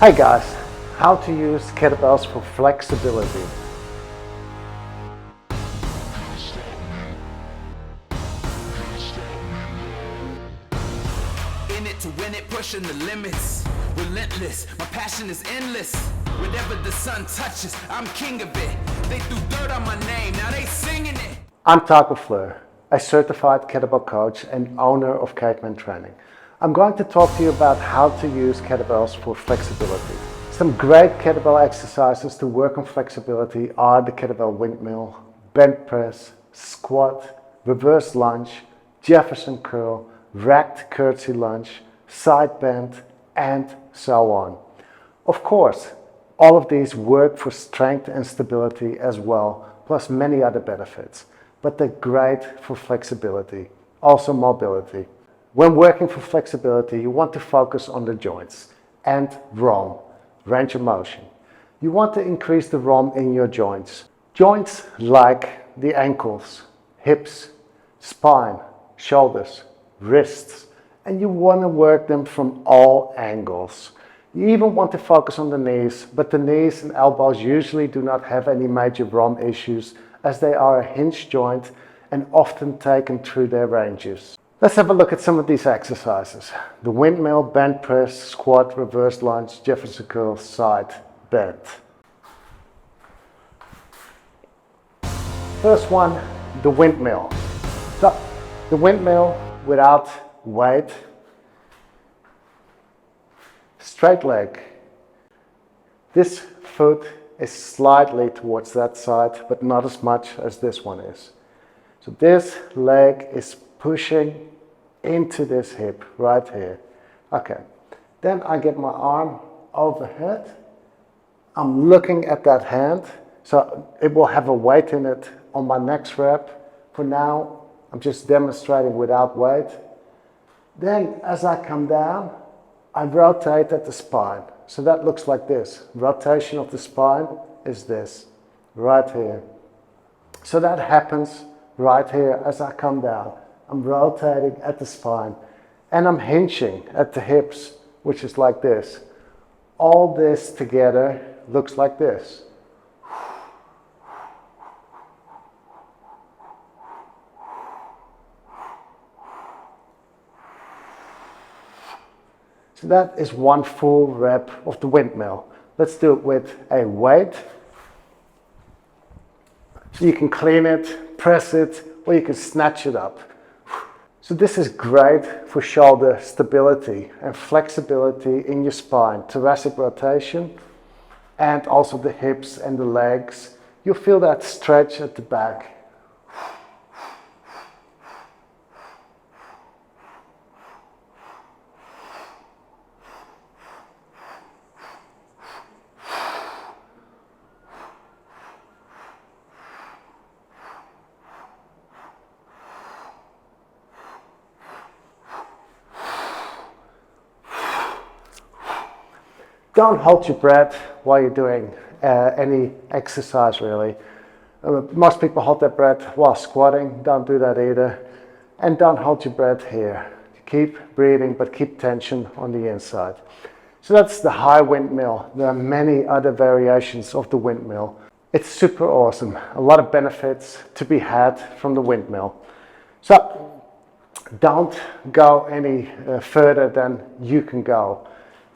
Hi guys, how to use kettlebells for flexibility. In it to win it, pushing the limits, relentless, my passion is endless. Whatever the sun touches, I'm king of it. They threw dirt on my name, now they singing it. I'm a certified kettlebell coach and owner of Cavemantraining. I'm going to talk to you about how to use kettlebells for flexibility. Some great kettlebell exercises to work on flexibility are the kettlebell windmill, bench press, squat, reverse lunge, Jefferson curl, racked curtsy lunge, side bend, and so on. Of course, all of these work for strength and stability as well, plus many other benefits. But they're great for flexibility, also mobility. When working for flexibility, you want to focus on the joints and ROM, range of motion. You want to increase the ROM in your joints. Joints like the ankles, hips, spine, shoulders, wrists, and you want to work them from all angles. You even want to focus on the knees, but the knees and elbows usually do not have any major ROM issues as they are a hinge joint and often taken through their ranges. Let's have a look at some of these exercises. The windmill, bench press, squat, reverse lunge, Jefferson curl, side bend. First one, the windmill. So, the windmill without weight, straight leg. This foot is slightly towards that side, but not as much as this one is. So this leg is pushing into this hip right here. Okay, then I get my arm overhead. I'm looking at that hand, so it will have a weight in it on my next rep. For now, I'm just demonstrating without weight. Then as I come down, I rotate at the spine. So that looks like this. Rotation of the spine is this, right here. So that happens right here as I come down. I'm rotating at the spine and I'm hinging at the hips, which is like this. All this together looks like this. So that is one full rep of the windmill. Let's do it with a weight. So you can clean it, press it, or you can snatch it up. So this is great for shoulder stability and flexibility in your spine, thoracic rotation, and also the hips and the legs. You'll feel that stretch at the back. Don't hold your breath while you're doing any exercise really. Most people hold their breath while squatting. Don't do that either. And don't hold your breath here. Keep breathing, but keep tension on the inside. So that's the high windmill. There are many other variations of the windmill. It's super awesome. A lot of benefits to be had from the windmill. So don't go any further than you can go.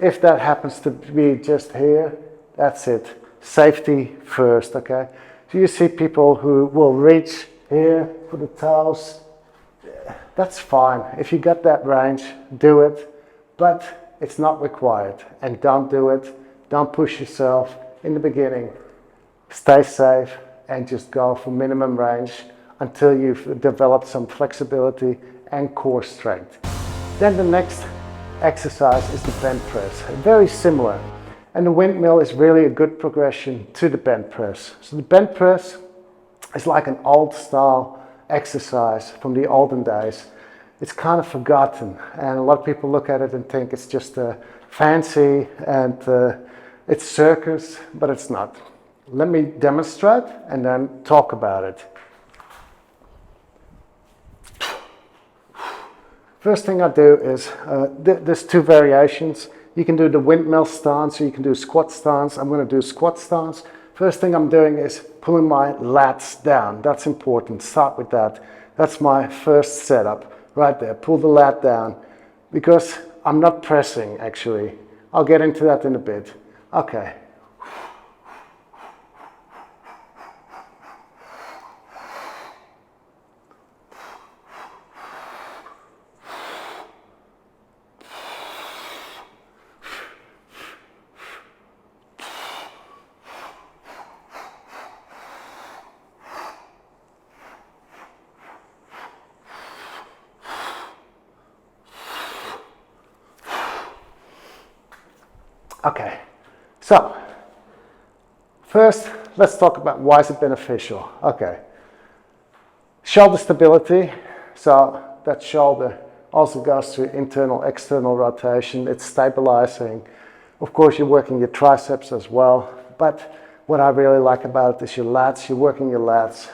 If that happens to be just here, that's it. Safety first, okay? So you see people who will reach here for the toes. That's fine. If you got that range, do it. But it's not required. And don't do it. Don't push yourself in the beginning. Stay safe and just go for minimum range until you've developed some flexibility and core strength. Then the next exercise is the bench press, very similar, and the windmill is really a good progression to the bench press. So the bench press is like an old style exercise from the olden days. It's kind of forgotten and a lot of people look at it and think it's just fancy and it's circus, but it's not. Let me demonstrate and then talk about it. First thing I do is, there's two variations. You can do the windmill stance or you can do squat stance. I'm going to do squat stance. First thing I'm doing is pulling my lats down. That's important. Start with that. That's my first setup right there. Pull the lat down because I'm not pressing actually. I'll get into that in a bit. Okay. Okay, so first let's talk about why is it beneficial. Okay, shoulder stability. So that shoulder also goes through internal, external rotation. It's stabilizing. Of course, you're working your triceps as well. But what I really like about it is your lats. You're working your lats.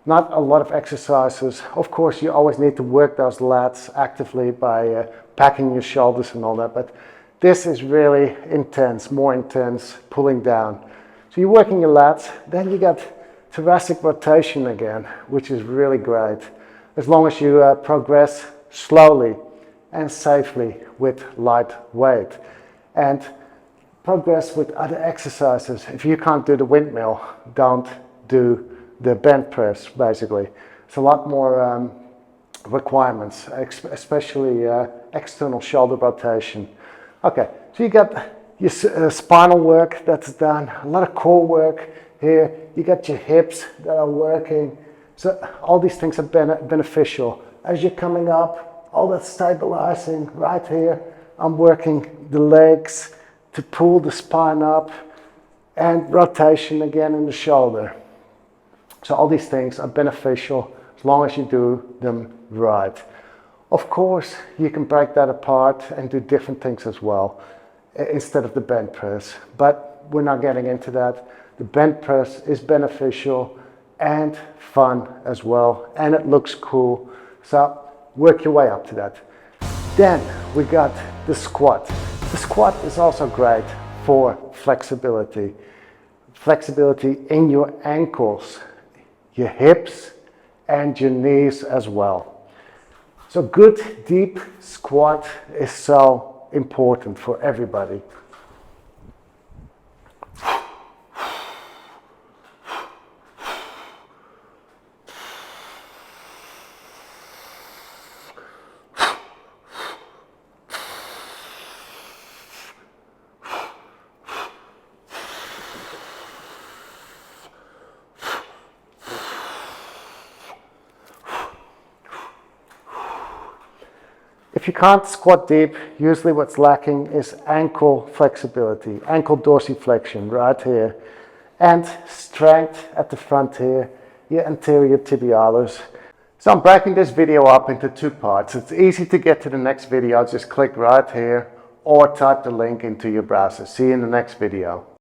Not a lot of exercises. Of course, you always need to work those lats actively by packing your shoulders and all that. But this is really intense, more intense, pulling down. So you're working your lats, then you got thoracic rotation again, which is really great. As long as you progress slowly and safely with light weight. And progress with other exercises. If you can't do the windmill, don't do the bench press, basically. It's a lot more requirements, especially external shoulder rotation. Okay, so you got your spinal work that's done, a lot of core work here. You got your hips that are working. So all these things are beneficial. As you're coming up, all that stabilizing right here. I'm working the legs to pull the spine up and rotation again in the shoulder. So all these things are beneficial as long as you do them right. Of course, you can break that apart and do different things as well instead of the bench press, but we're not getting into that. The bench press is beneficial and fun as well, and it looks cool. So work your way up to that. Then we got the squat. The squat is also great for flexibility. Flexibility in your ankles, your hips, and your knees as well. So good deep squat is so important for everybody. If you can't squat deep, usually what's lacking is ankle flexibility, ankle dorsiflexion right here, and strength at the front here, your anterior tibialis. So I'm breaking this video up into two parts. It's easy to get to the next video. Just click right here or type the link into your browser. See you in the next video.